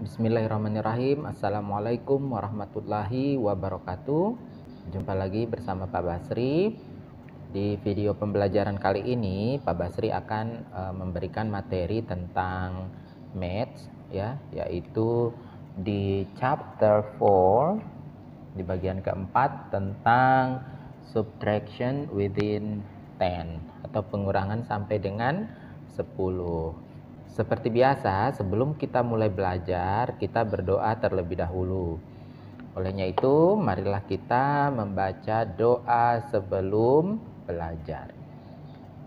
Bismillahirrahmanirrahim. Assalamualaikum warahmatullahi wabarakatuh. Jumpa lagi bersama Pak Basri. Di video pembelajaran kali ini Pak Basri akan memberikan materi tentang maths ya, yaitu di chapter 4 di bagian keempat tentang subtraction within 10 atau pengurangan sampai dengan 10. Seperti biasa, sebelum kita mulai belajar, kita berdoa terlebih dahulu. Olehnya itu, marilah kita membaca doa sebelum belajar.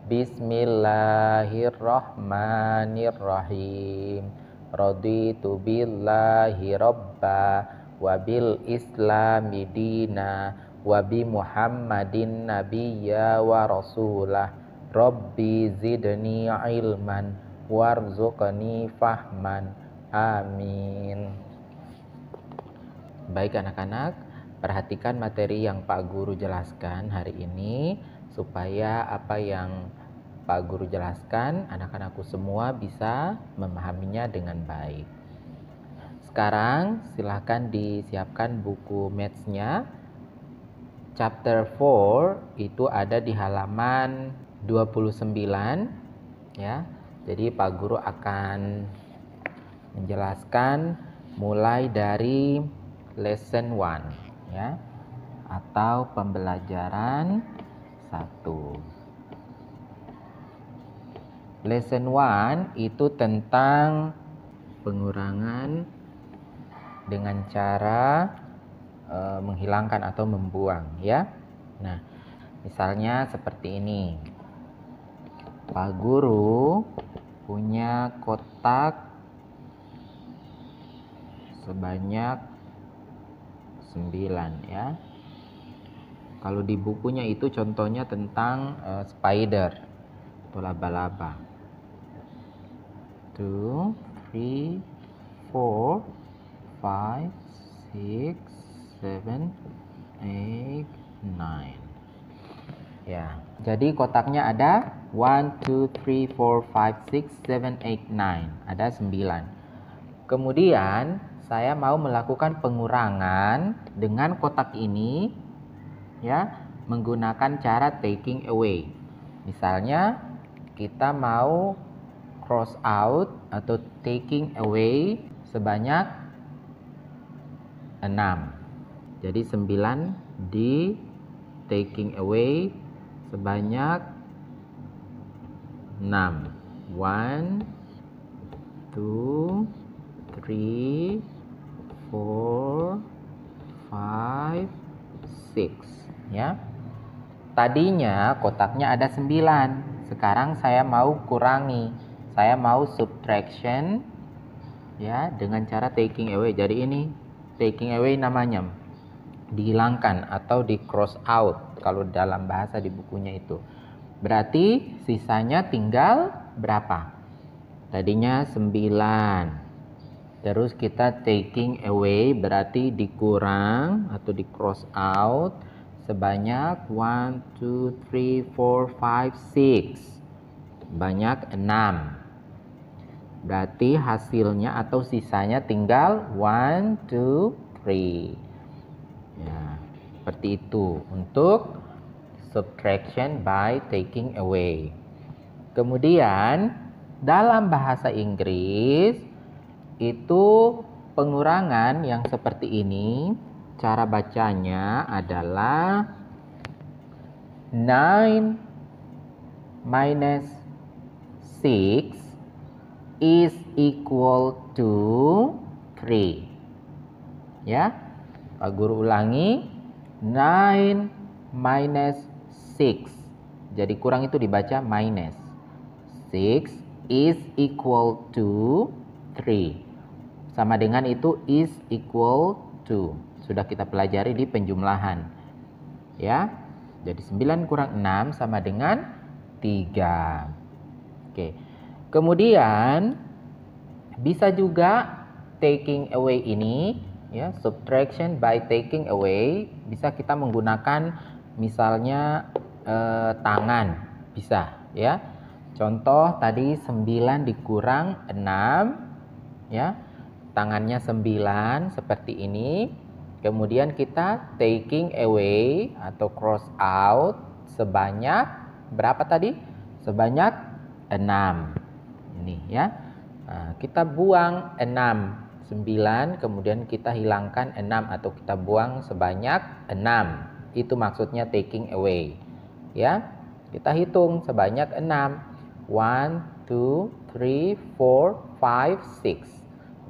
Bismillahirrahmanirrahim. Raditu billahi robba wa bil islami dina wa bi Muhammadin nabiyya wa rasulah. Rabbi zidni ilman warzuqni fahman. Amin. Baik anak-anak, perhatikan materi yang Pak Guru jelaskan hari ini supaya apa yang Pak Guru jelaskan anak-anakku semua bisa memahaminya dengan baik. Sekarang silahkan disiapkan buku maths-nya. Chapter 4 itu ada di halaman 29 ya. Jadi Pak Guru akan menjelaskan mulai dari lesson 1 ya, atau pembelajaran 1. Lesson 1 itu tentang pengurangan dengan cara menghilangkan atau membuang ya. Nah, misalnya seperti ini. Pak Guru punya kotak sebanyak 9 ya. Kalau di bukunya itu contohnya tentang spider atau laba-laba. 2, 3, 4, 5, 6, 7, 8, 9. Ya, jadi kotaknya ada 1, 2, 3, 4, 5, 6, 7, 8, 9. Ada 9. Kemudian saya mau melakukan pengurangan dengan kotak ini ya, menggunakan cara taking away. Misalnya kita mau cross out atau taking away sebanyak 6. Jadi 9 di taking away sebanyak 6. 1, 2, 3, 4, 5, 6 ya. Tadinya kotaknya ada 9. Sekarang saya mau kurangi. Saya mau subtraction ya dengan cara taking away. Jadi ini taking away namanya, dihilangkan atau di cross out kalau dalam bahasa di bukunya itu. Berarti sisanya tinggal berapa? Tadinya 9. Terus kita taking away berarti dikurang atau di cross out sebanyak 1, 2, 3, 4, 5, 6. Banyak 6. Berarti hasilnya atau sisanya tinggal 1, 2, 3. Ya, seperti itu untuk subtraction by taking away. Kemudian dalam bahasa Inggris itu pengurangan yang seperti ini, cara bacanya adalah 9 minus 6 is equal to 3. Ya, Pak Guru ulangi, 9 minus 6. Jadi kurang itu dibaca minus. 6 is equal to 3. Sama dengan itu is equal to. Sudah kita pelajari di penjumlahan. Ya. Jadi 9 kurang 6 sama dengan 3. Oke. Kemudian bisa juga taking away ini ya, subtraction by taking away bisa kita menggunakan misalnya tangan, bisa ya. Contoh tadi 9 dikurang 6 ya. tangannya 9 seperti ini. Kemudian kita taking away atau cross out sebanyak berapa tadi? Sebanyak 6. Ini ya. Nah, kita buang 6, 9, kemudian kita hilangkan 6 atau kita buang sebanyak 6. Itu maksudnya taking away. Ya. Kita hitung sebanyak 6. 1, 2, 3, 4, 5, 6.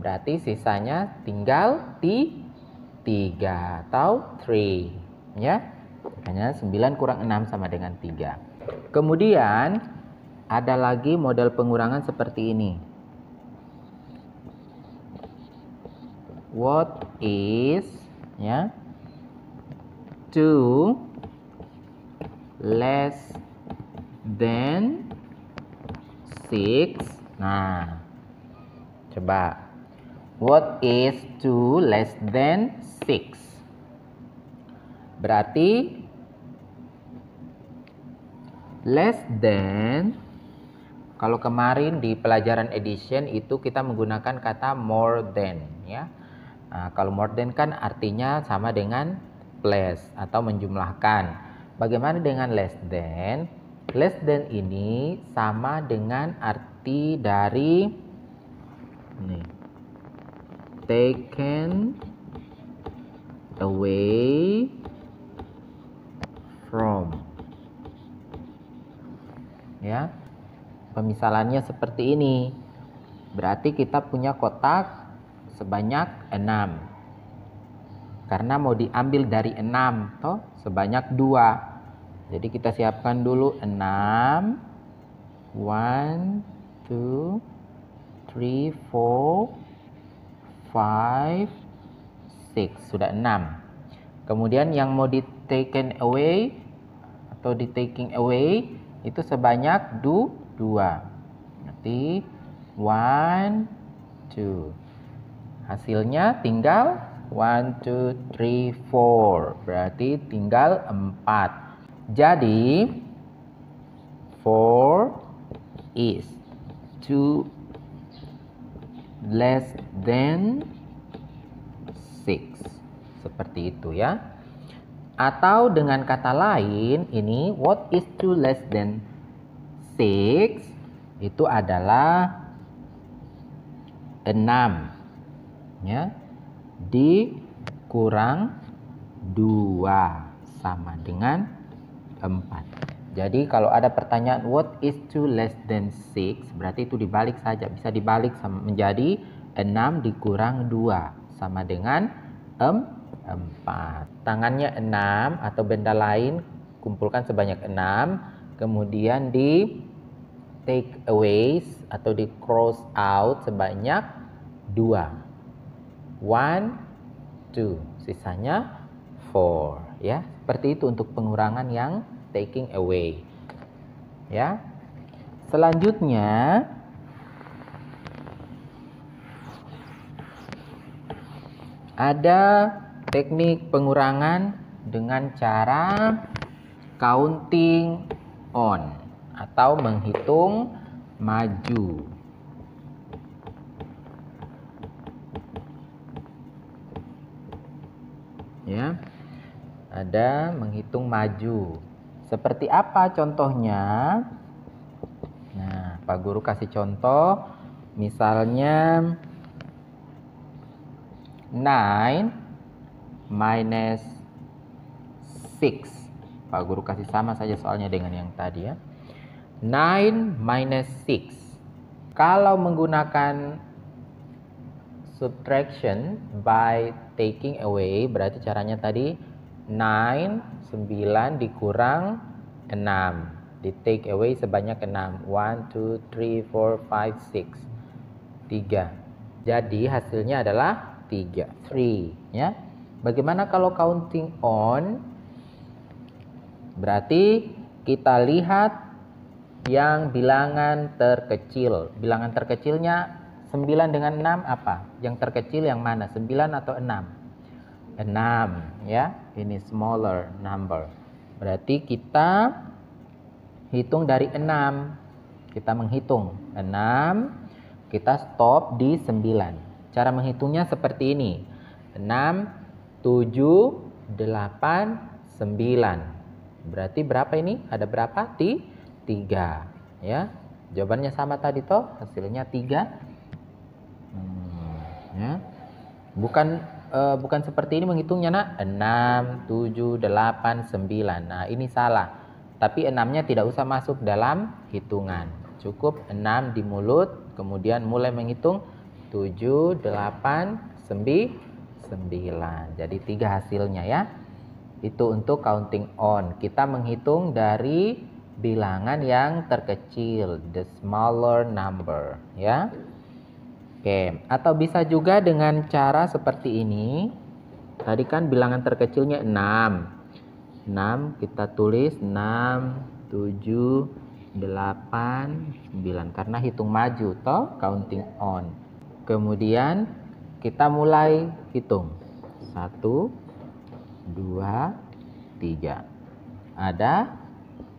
Berarti sisanya tinggal 3 atau 3. Ya. Hanya 9 kurang 6 sama dengan 3. Kemudian ada lagi model pengurangan seperti ini. What is ya 2 less than 6? Nah, coba. What is 2 less than 6? Berarti less than, kalau kemarin di pelajaran addition itu kita menggunakan kata more than ya. Nah, kalau more than kan artinya sama dengan plus atau menjumlahkan. Bagaimana dengan less than? Less than ini sama dengan arti dari nih, taken away from. Ya. Pemisalannya seperti ini. Berarti kita punya kotak sebanyak 6. Karena mau diambil dari 6 toh sebanyak 2. Jadi kita siapkan dulu 6. 1, 2, 3, 4, 5, 6. Sudah 6. Kemudian yang mau di taken away atau di taking away itu sebanyak 2. Berarti 1, 2. Hasilnya tinggal 1, 2, 3, 4. Berarti tinggal 4. Jadi 4 is 2 less than 6. Seperti itu ya. Atau dengan kata lain, ini what is 2 less than 6 itu adalah 6 ya, dikurang 2 sama dengan 4. Jadi kalau ada pertanyaan what is 2 less than 6, berarti itu dibalik saja. Bisa dibalik sama menjadi 6 dikurang 2 sama dengan 4. Tangannya 6 atau benda lain kumpulkan sebanyak 6. Kemudian di take away atau di cross out sebanyak 2. 1, 2. Sisanya 4 ya. Seperti itu untuk pengurangan yang taking away. Ya. Selanjutnya ada teknik pengurangan dengan cara counting on atau menghitung maju. Ya. Ada menghitung maju. Seperti apa contohnya? Nah, Pak Guru kasih contoh. Misalnya 9 minus 6. Pak Guru kasih sama saja soalnya dengan yang tadi ya. 9 minus 6. Kalau menggunakan subtraction by taking away, berarti caranya tadi 9 dikurang 6. Di take away sebanyak 6. 1, 2, 3, 4, 5, 6. 3. Jadi hasilnya adalah 3 ya. Bagaimana kalau counting on? Berarti kita lihat yang bilangan terkecil. Bilangan terkecilnya 9 dengan 6 apa? Yang terkecil yang mana? 9 atau 6? 6 ya. Ini smaller number. Berarti kita hitung dari 6. Kita menghitung 6. Kita stop di 9. Cara menghitungnya seperti ini. 6, 7, 8, 9. Berarti berapa ini? Ada berapa? 3. Ya. Jawabannya sama tadi toh, hasilnya 3. Ya. Bukan seperti ini menghitungnya, nak. 6, 7, 8, 9. Nah, ini salah. Tapi 6-nya tidak usah masuk dalam hitungan. Cukup 6 di mulut, kemudian mulai menghitung 7, 8, 9. Jadi 3 hasilnya ya. Itu untuk counting on. Kita menghitung dari bilangan yang terkecil, the smaller number, ya. Oke, atau bisa juga dengan cara seperti ini. Tadi kan bilangan terkecilnya 6. 6 kita tulis 6, 7, 8, 9 karena hitung maju toh, counting on. Kemudian kita mulai hitung 1, 2, 3. Ada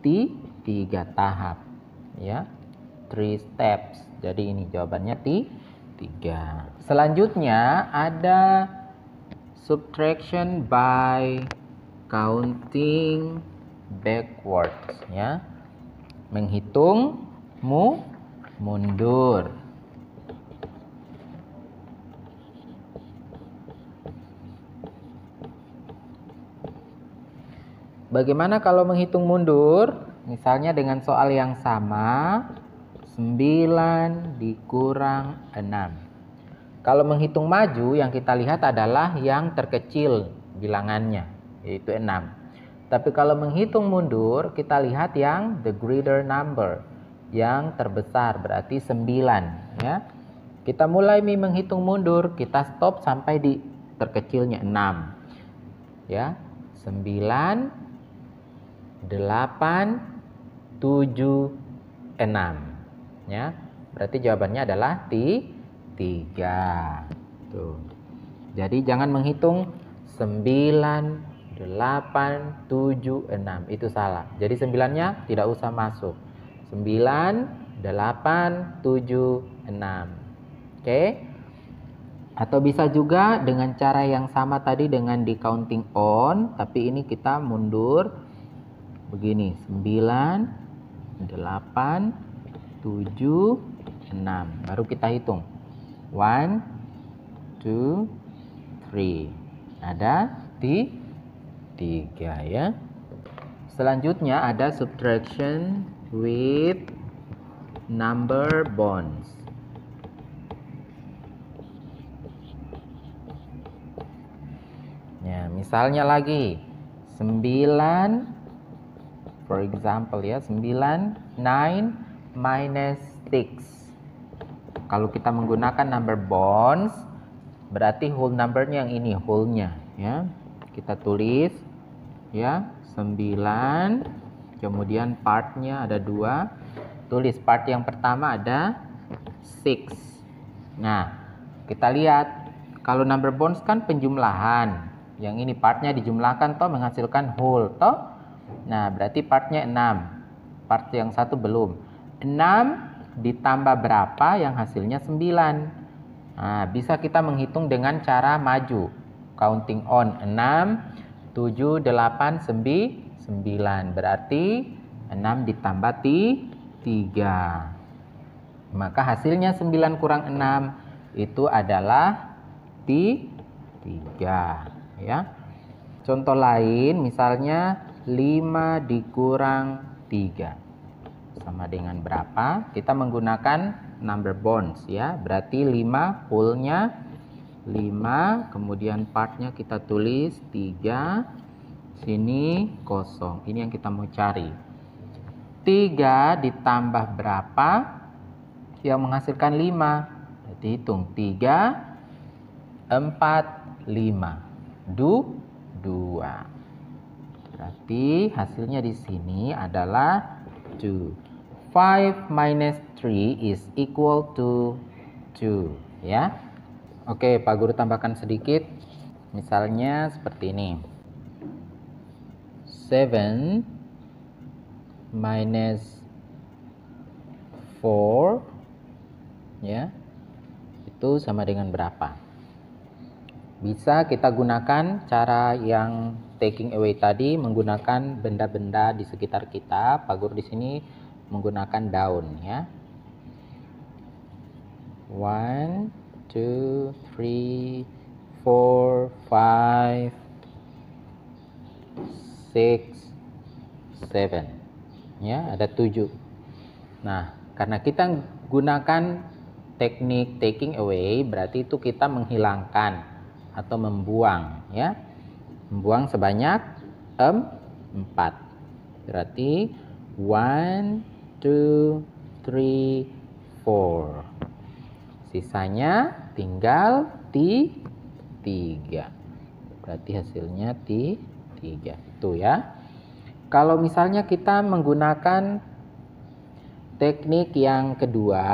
3 tahap ya, 3 steps. Jadi ini jawabannya 3. Selanjutnya ada subtraction by counting backwards ya. Menghitung mundur. Bagaimana kalau menghitung mundur? Misalnya dengan soal yang sama, 9 dikurang 6. Kalau menghitung maju, yang kita lihat adalah yang terkecil bilangannya, yaitu 6. Tapi kalau menghitung mundur, kita lihat yang the greater number, yang terbesar, berarti 9. Ya. Kita mulai menghitung mundur, kita stop sampai di terkecilnya 6. Ya, 9, 8, 7, 6. Ya, berarti jawabannya adalah 3. Tuh. Jadi jangan menghitung 9, 8, 7, 6. Itu salah. Jadi 9-nya tidak usah masuk. 9, 8, 7, 6. Oke. Atau bisa juga dengan cara yang sama tadi dengan di counting on, tapi ini kita mundur begini. 9, 8, 7, 6. Baru kita hitung. 1, 2, 3. Ada 3 ya. Selanjutnya ada subtraction with number bonds. Ya, misalnya lagi 9, for example ya, 9, 9 minus 6. Kalau kita menggunakan number bonds, berarti whole numbernya yang ini, whole-nya ya. Kita tulis ya, 9, kemudian part-nya ada 2. Tulis part yang pertama ada 6. Nah, kita lihat kalau number bonds kan penjumlahan. Yang ini partnya dijumlahkan toh menghasilkan whole toh. Nah, berarti partnya 6. Part yang satu belum. 6 ditambah berapa yang hasilnya 9. Nah, bisa kita menghitung dengan cara maju. Counting on 6, 7, 8, 9. Berarti 6 ditambah 3. Maka hasilnya 9 kurang 6 itu adalah 3. Ya. Contoh lain misalnya 5 dikurang 3 sama dengan berapa? Kita menggunakan number bonds ya. Berarti 5 whole-nya 5, kemudian part-nya kita tulis 3. Sini kosong. Ini yang kita mau cari. 3 ditambah berapa yang menghasilkan 5? Berarti hitung 3, 4, 5. 2. Berarti hasilnya di sini adalah 2. 5 minus 3 is equal to 2 ya. Oke, Pak Guru tambahkan sedikit. Misalnya seperti ini. 7 minus 4 ya. Itu itu sama dengan berapa. Bisa kita gunakan cara yang taking away tadi menggunakan benda-benda di sekitar kita. Pak Guru di sini menggunakan daun ya. 1, 2, 3, 4, 5, 6, 7. Ya, ada 7. Nah, karena kita gunakan teknik taking away, berarti itu kita menghilangkan atau membuang ya. Membuang sebanyak 4. Berarti 1, 2, 3, 4. Sisanya tinggal 3. Berarti hasilnya 3. Itu ya. Kalau misalnya kita menggunakan teknik yang kedua,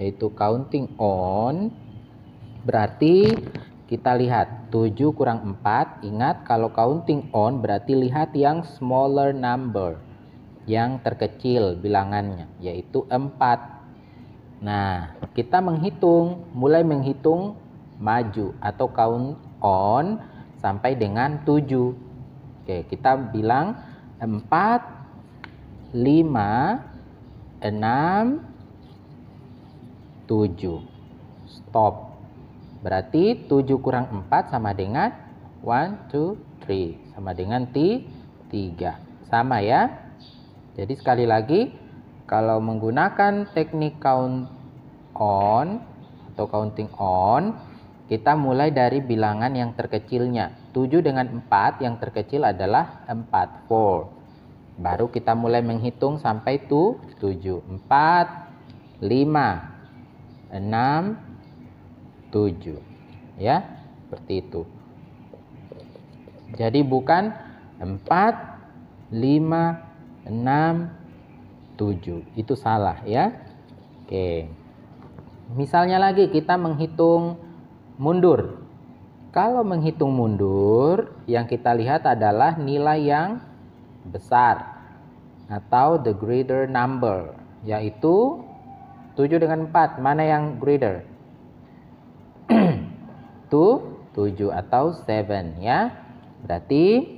yaitu counting on, berarti kita lihat 7 kurang 4. Ingat, kalau counting on berarti lihat yang smaller number, yang terkecil bilangannya, yaitu 4. Nah, kita mulai menghitung maju atau count on sampai dengan 7. Oke, kita bilang 4, 5, 6, 7. Stop. Berarti 7 kurang 4 sama dengan 1, 2, 3. Sama dengan 3. Sama ya. Jadi sekali lagi, kalau menggunakan teknik count on atau counting on, kita mulai dari bilangan yang terkecilnya. 7 dengan 4, yang terkecil adalah 4, 4. Baru kita mulai menghitung sampai 7. 4, 5, 6, 7 ya, seperti itu. Jadi bukan 4, 5, 6, 7. Itu salah ya. Oke. Misalnya lagi kita menghitung mundur. Kalau menghitung mundur, yang kita lihat adalah nilai yang besar atau the greater number, yaitu 7 dengan 4. Mana yang greater? 7 atau 7 ya. Berarti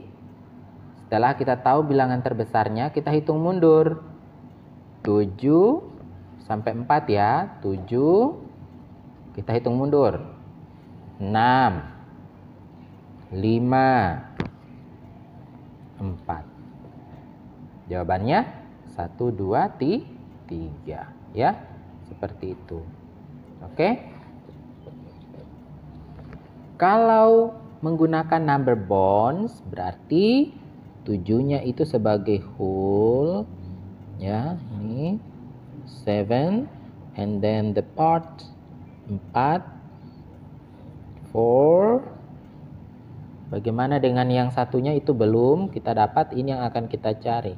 setelah kita tahu bilangan terbesarnya, kita hitung mundur. 7 sampai 4 ya. 7 kita hitung mundur. 6, 5, 4. Jawabannya 1, 2, 3 ya. Seperti itu. Oke. Kalau menggunakan number bonds, berarti 7-nya itu sebagai whole ya, ini 7, and then the part 4, 4. Bagaimana dengan yang satunya itu belum kita dapat, ini yang akan kita cari.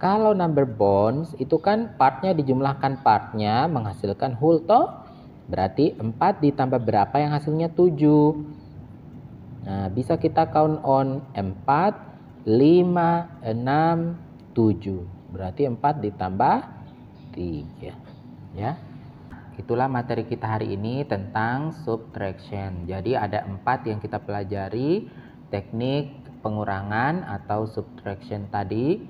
Kalau number bonds itu kan partnya dijumlahkan partnya menghasilkan whole toh, berarti 4 ditambah berapa yang hasilnya 7. Nah, bisa kita count on 4, 5, 6, 7. Berarti 4 ditambah 3. Ya. Itulah materi kita hari ini tentang subtraction. Jadi ada 4 yang kita pelajari teknik pengurangan atau subtraction tadi.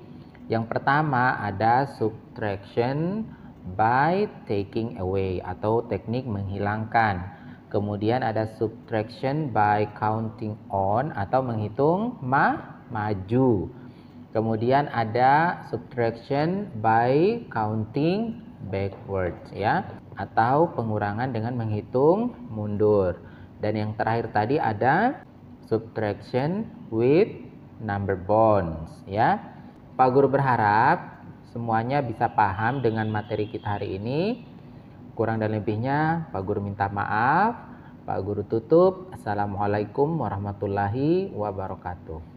Yang pertama ada subtraction by taking away atau teknik menghilangkan. Kemudian ada subtraction by counting on atau menghitung maju. Kemudian ada subtraction by counting backwards ya, atau pengurangan dengan menghitung mundur. Dan yang terakhir tadi ada subtraction with number bonds ya. Pak Guru berharap semuanya bisa paham dengan materi kita hari ini. Kurang dan lebihnya Pak Guru minta maaf. Pak Guru tutup. Assalamualaikum warahmatullahi wabarakatuh.